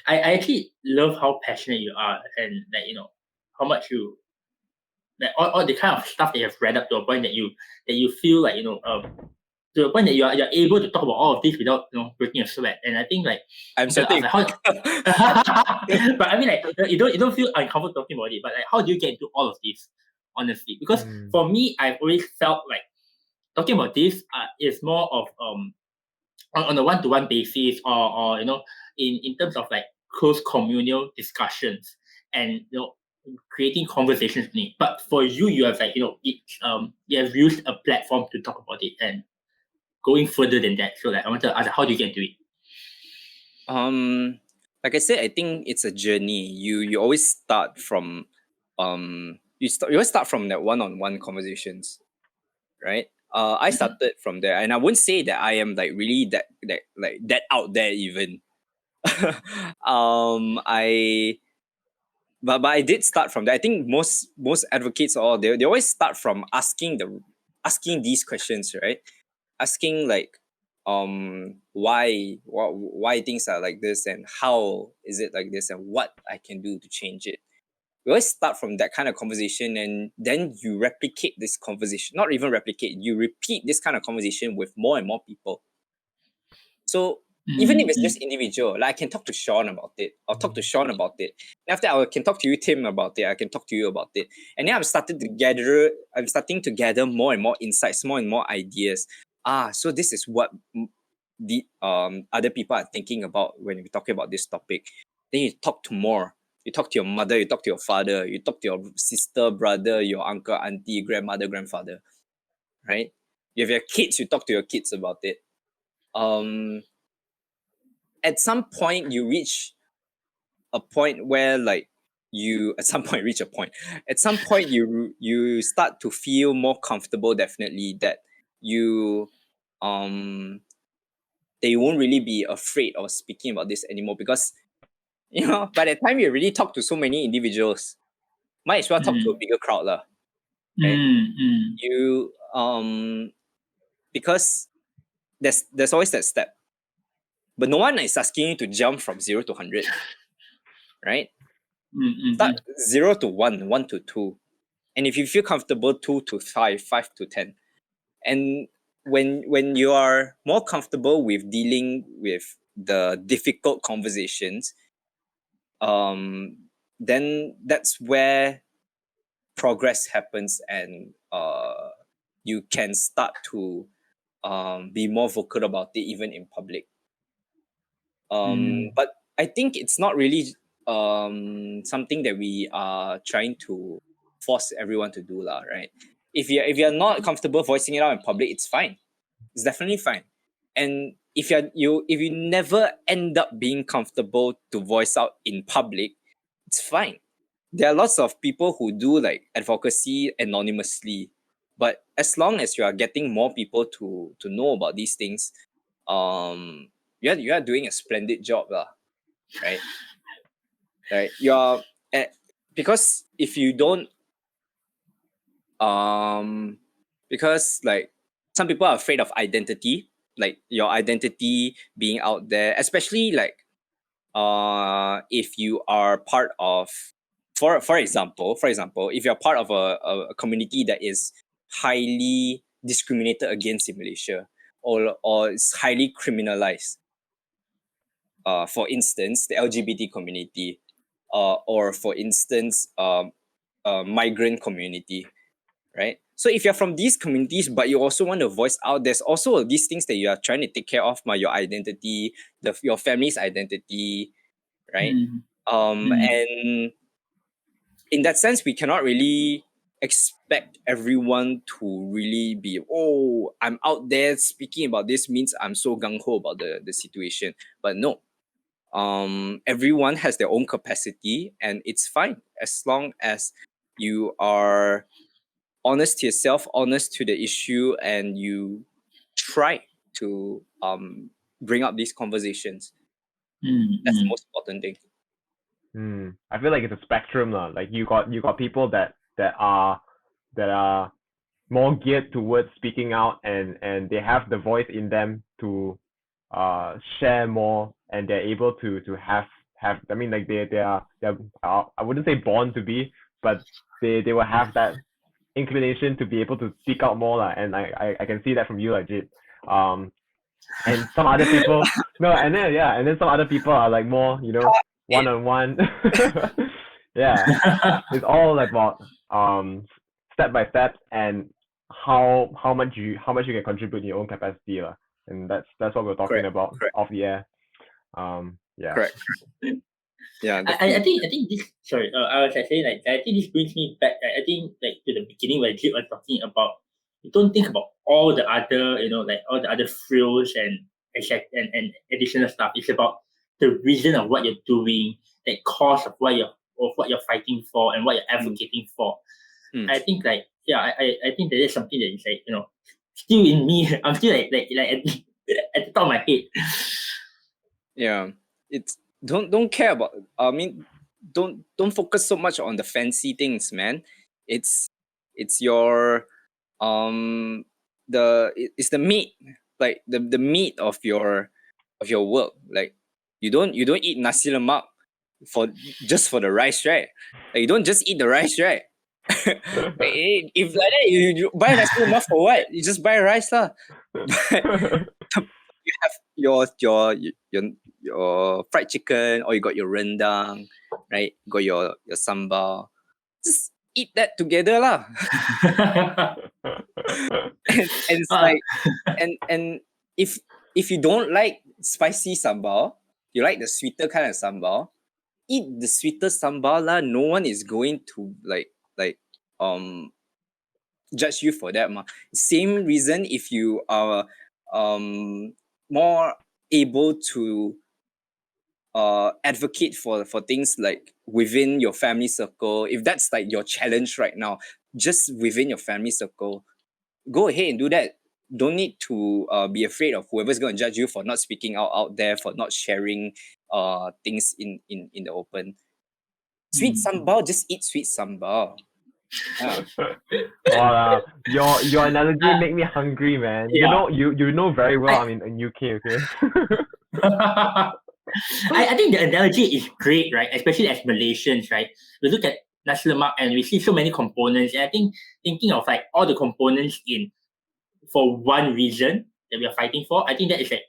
actually love how passionate you are, and like, you know, how much you like all the kind of stuff that you have read up to a point that you feel like, you know, to a point that you're able to talk about all of this without, you know, breaking a sweat. And I think like I'm sweating. But I mean, like, you don't feel uncomfortable talking about it, but like, how do you get into all of this, honestly? Because for me, I've always felt like talking about this is more of on a one-to-one basis, or you know, in terms of like close communal discussions, and you know, creating conversations with me. But for you, you have like, you know, you have used a platform to talk about it and going further than that. So like, I want to ask, how do you get into it? Like I said, I think it's a journey. You always start from you always start from that one-on-one conversations, right? I started from there, and I wouldn't say that I am like really that out there even. But I did start from there. I think most advocates they always start from asking these questions, right? Asking like why things are like this, and how is it like this, and what I can do to change it. We always start from that kind of conversation, and then you replicate this conversation. Not even replicate, you repeat this kind of conversation with more and more people. So even if it's just individual, like I can talk to Sean about it. I'll talk to Sean about it. And after I can talk to you, Tim, about it. I can talk to you about it. And then I'm starting to gather more and more insights, more and more ideas. So this is what the other people are thinking about when we're talking about this topic. Then you talk to more. You talk to your mother, you talk to your father, you talk to your sister, brother, your uncle, auntie, grandmother, grandfather, right? You have your kids, you talk to your kids about it. At some point you reach a point where like you start to feel more comfortable, definitely, that you they won't really be afraid of speaking about this anymore, because by the time you already talk to so many individuals, might as well talk to a bigger crowd lah. Right? You because there's always that step, but no one is asking you to jump from 0 to 100, right? Start 0 to 1, 1 to 2, and if you feel comfortable, 2 to 5, 5 to 10, and when you are more comfortable with dealing with the difficult conversations, then that's where progress happens, and you can start to be more vocal about it even in public. But I think it's not really something that we are trying to force everyone to do lah, right? If you're not comfortable voicing it out in public, it's fine. It's definitely fine. And if you never end up being comfortable to voice out in public, it's fine. There are lots of people who do like advocacy anonymously, but as long as you are getting more people to know about these things, you are doing a splendid job lah, right? Right. Because if you don't, because like some people are afraid of identity, like your identity being out there, especially like if you are part of, for example, if you're part of a community that is highly discriminated against in Malaysia, or is highly criminalized, for instance, the LGBT community, or for instance, migrant community, right? So if you're from these communities, but you also want to voice out, there's also these things that you are trying to take care of, your identity, your family's identity, right? And in that sense, we cannot really expect everyone to really be, I'm out there speaking about this means I'm so gung-ho about the situation. But no, everyone has their own capacity, and it's fine as long as you are honest to yourself, honest to the issue, and you try to bring up these conversations. That's the most important thing. I feel like it's a spectrum lah. Like you got people that are more geared towards speaking out, and they have the voice in them to share more, and they're able to have I mean, like they are I wouldn't say born to be, but they will have that inclination to be able to speak out more lah. And I can see that from you, like Jit. And some other people and then some other people are like more, one-on-one. Yeah. It's all about step by step, and how much you can contribute in your own capacity lah. And that's what we're talking about off the air. Yeah. Correct. Yeah. I think this. Sorry, I was saying, like, I think this brings me back. I think, like, to the beginning where Jit was talking about, you don't think about all the other, like all the other frills and additional stuff. It's about the reason of what you're doing, the cause of what you're fighting for and what you're advocating for. I think, like, I think that is something that is, like, still in me. I'm still like at the top of my head. Yeah, it's don't care about. I mean, don't focus so much on the fancy things, man. It's your it's the meat, like the meat of your work. Like you don't eat nasi lemak just for the rice, right? Like, you don't just eat the rice, right? If like that, you buy nasi lemak for what? You just buy rice lah. You have your fried chicken, or you got your rendang, right? You got your sambal. Just eat that together lah. and it's like, and if you don't like spicy sambal, you like the sweeter kind of sambal, eat the sweeter sambal lah. No one is going to like judge you for that ma. Same reason if you are more able to advocate for things like within your family circle, if that's like your challenge right now, just within your family circle, go ahead and do that. be afraid of whoever's going to judge you for not speaking out there, for not sharing things in the open. Sweet sambal, just eat sweet sambal. Wow, your analogy make me hungry, man. Yeah. You know very well I'm in UK, okay? I think the analogy is great, right? Especially as Malaysians, right? We look at Nasi Lemak and we see so many components. And I think thinking of like all the components in for one reason that we are fighting for, I think that is like,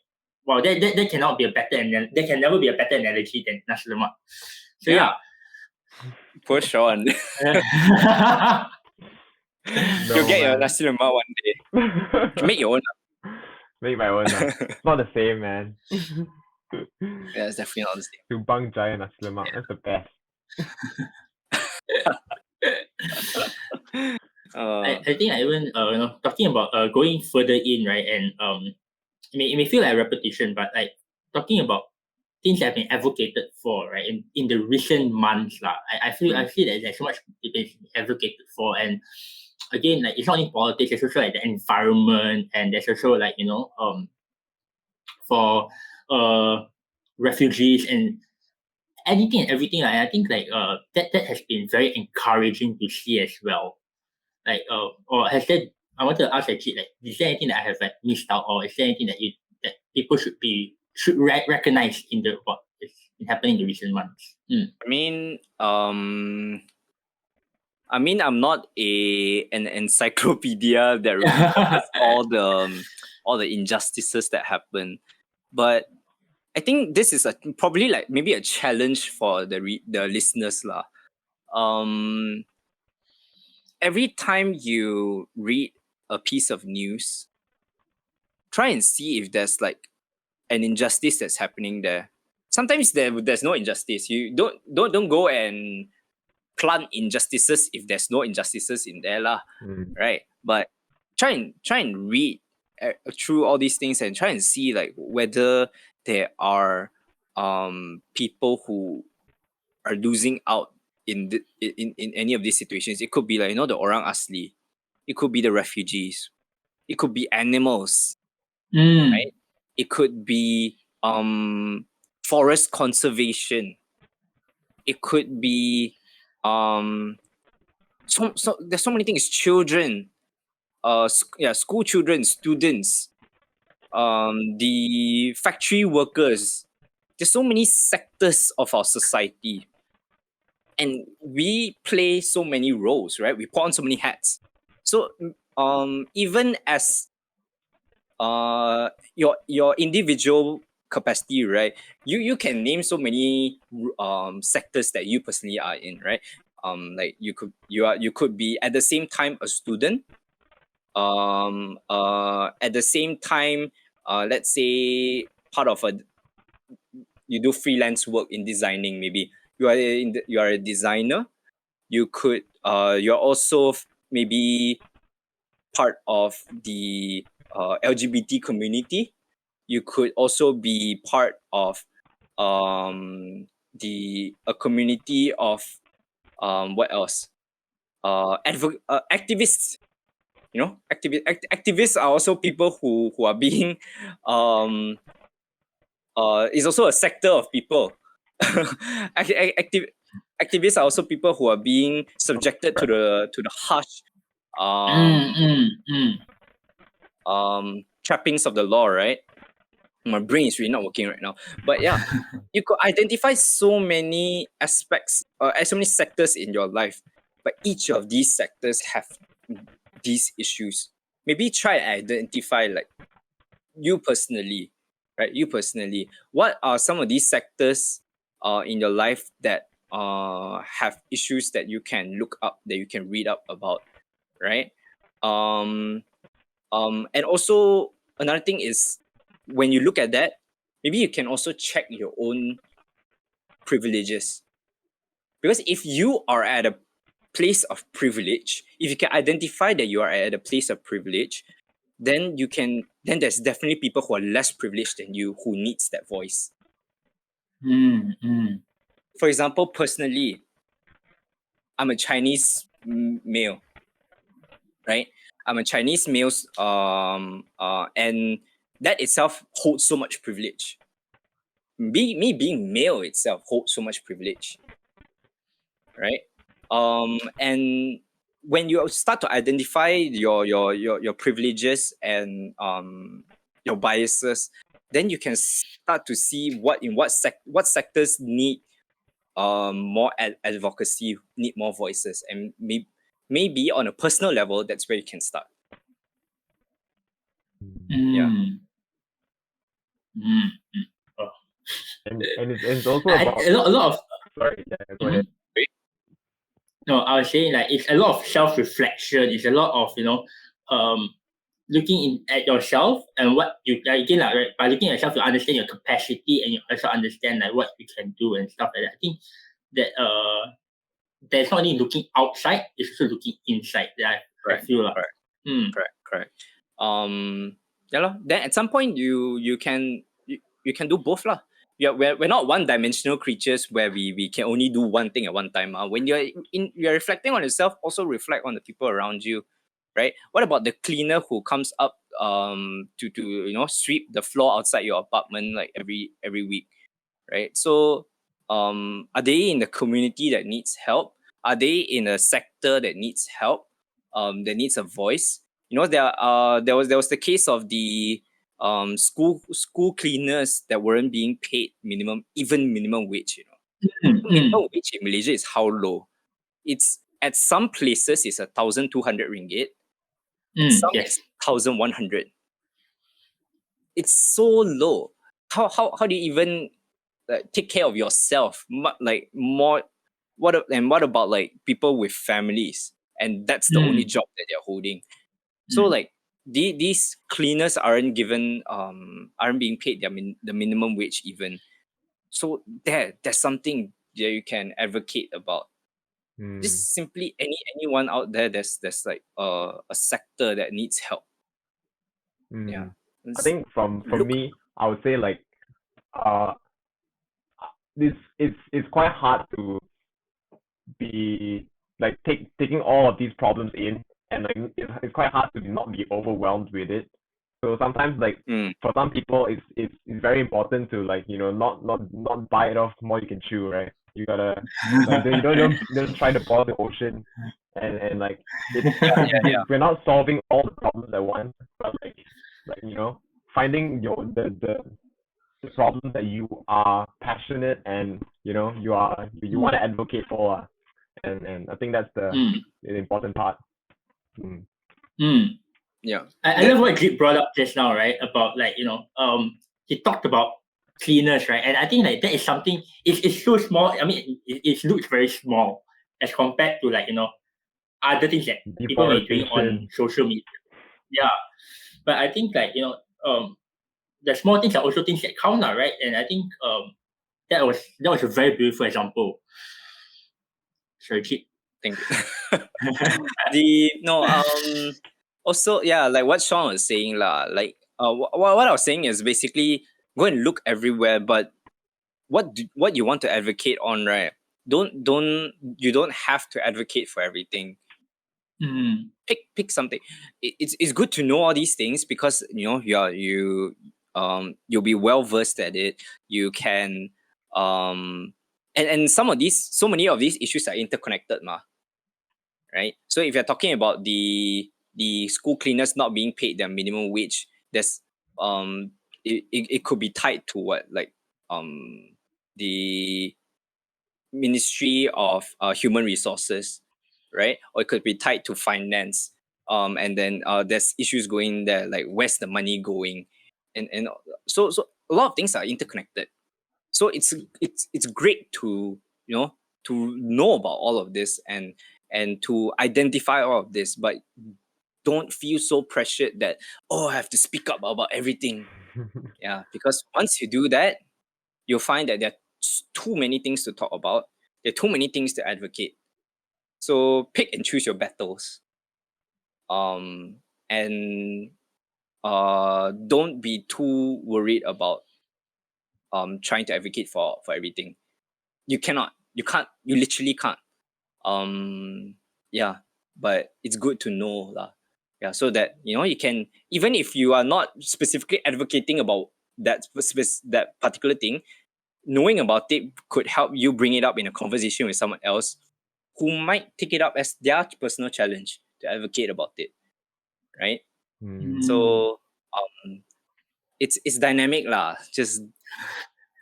wow, that cannot be a better there can never be a better analogy than Nasi Lemak. So yeah. Poor Sean. You'll get your Nasi Lemak one day. Make your own. Make my own. It's not the same, man. Yeah, it's definitely not the same. Subang Jaya Nasi Lemak, that's the best. I think I even talking about going further in, right? And it may feel like a repetition, but like talking about things that have been advocated for, right? In the recent months, I feel that there's so much been advocated for, and again, like it's not only politics, there's also like the environment, and there's also like for refugees and anything and everything. I think like that has been very encouraging to see as well. Like or has there? I want to ask actually, like, is there anything that I have like missed out, or is there anything that people should recognize in what is happening in the recent months? I mean, I'm not an encyclopedia that remembers all the injustices that happen, but I think this is probably like maybe a challenge for the listeners lah. Every time you read a piece of news, try and see if there's like an injustice that's happening there. Sometimes there's no injustice. You don't go and plant injustices if there's no injustices in there lah, right? But try and read through all these things and try and see like whether there are people who are losing out in any of these situations. It could be like the orang asli, it could be the refugees, it could be animals, right? It could be forest conservation. It could be so there's so many things. Children, school children, students, the factory workers. There's so many sectors of our society, and we play so many roles, right? We put on so many hats. So even as your individual capacity, right? You can name so many sectors that you personally are in, right? Like you could be at the same time a student, at the same time, let's say part of you do freelance work in designing. Maybe you are a designer. You could you're also maybe part of the LGBT community. You could also be part of a community of what else? Activists. Activists are also people who are being is also a sector of people. Activists are also people who are being subjected to the harsh trappings of the law, right? My brain is really not working right now, but yeah, you could identify so many aspects, so many sectors in your life, but each of these sectors have these issues. Maybe try and identify, like, you personally, right? You personally, what are some of these sectors in your life that have issues that you can look up, that you can read up about, right? And also another thing is, when you look at that, maybe you can also check your own privileges. Because if you are at a place of privilege, if you can identify that you are at a place of privilege, then there's definitely people who are less privileged than you who needs that voice. For example, personally, I'm a Chinese male, right? I'm a Chinese male, and that itself holds so much privilege. Me being male itself holds so much privilege, right? And when you start to identify your privileges and your biases, then you can start to see what sectors need more advocacy, need more voices, and maybe on a personal level, that's where you can start. Yeah. Oh. And it's also about a lot of sorry, yeah, go ahead. No, I was saying like it's a lot of self-reflection. It's a lot of looking at yourself and what you again like, right, by looking at yourself, you understand your capacity and you also understand like what you can do and stuff like that. I think that there's not only looking outside, it's also looking inside. That I feel like. Correct. Yeah, then at some point you can do both lah. Yeah, we're not one-dimensional creatures where we can only do one thing at one time. When you're reflecting on yourself, also reflect on the people around you, right? What about the cleaner who comes up to sweep the floor outside your apartment like every week, right? So are they in the community that needs help? Are they in a sector that needs help? That needs a voice? There was the case of the school cleaners that weren't being paid minimum wage. Minimum wage in Malaysia is how low? It's at some places it's 1,200 ringgit. Some it's 1,100. It's so low. How do you even take care of yourself? Like more. What about like people with families, and that's the only job that they're holding? So like these cleaners aren't being paid the minimum wage even. So there's something that you can advocate about. Just simply anyone out there there's like a sector that needs help. Yeah. I think from me, I would say like it's quite hard to be like taking all of these problems in, and like it's quite hard to not be overwhelmed with it. So sometimes like for some people it's very important to like not bite off more you can chew, right? You gotta like you don't try to boil the ocean, and like we're not solving all the problems at once, but like finding the problem that you are passionate and you want to advocate for, and I think that's the important part. Yeah, I love what Jit brought up just now, right? About like he talked about cleaners, right? And I think like that is something. It's so small. I mean, it looks very small as compared to like other things that people may be doing on social media. Yeah, but I think like the small things are also things that count now, right? And I think that was a very beautiful example. Sorry, Jit. Thank you. Also, yeah, like what Sean was saying like what I was saying is basically go and look everywhere, but what you want to advocate on, right? You don't have to advocate for everything. Pick something. It's good to know all these things because you'll be well versed at it. You can and so many of these issues are interconnected, right? So if you're talking about the school cleaners not being paid their minimum wage, there's it could be tied to what, like the Ministry of Human Resources, right? Or it could be tied to finance, and then there's issues going there like where's the money going, and so a lot of things are interconnected. So it's great to know about all of this and to identify all of this, but don't feel so pressured that I have to speak up about everything. Yeah, because once you do that, you'll find that there are too many things to talk about. There are too many things to advocate. So pick and choose your battles. And don't be too worried about trying to advocate for everything. You cannot. You can't. You literally can't. Yeah, but it's good to know lah. Yeah, so that you can, even if you are not specifically advocating about that particular thing, knowing about it could help you bring it up in a conversation with someone else who might take it up as their personal challenge to advocate about it, right? So it's dynamic lah. Just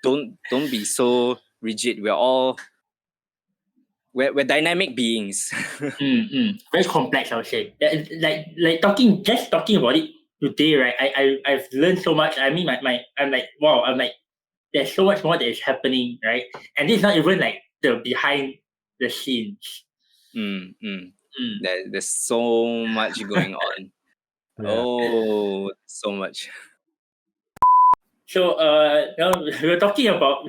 don't be so rigid. We're dynamic beings. Very complex, I would say. Like talking about it today, right? I've learned so much. I mean, I'm like, wow. I'm like, there's so much more that is happening, right? And this is not even like the behind the scenes. There's so much going on. Oh, so much. So we're talking about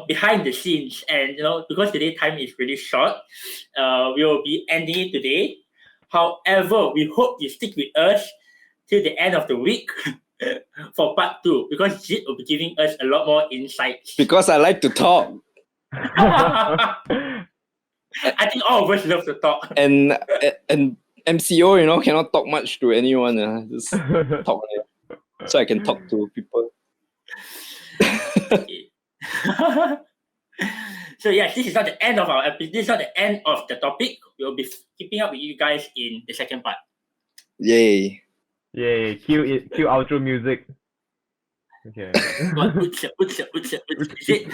behind the scenes, and because today time is really short, we will be ending it today. However, we hope you stick with us till the end of the week for part 2, because Jit will be giving us a lot more insights. Because I like to talk. I think all of us love to talk. And MCO, cannot talk much to anyone. Just talk so I can talk to people. So yes, this is not the end of our episode. This is not the end of the topic. We'll be keeping up with you guys in the second part. Yay! Cue outro music. Okay. Is it?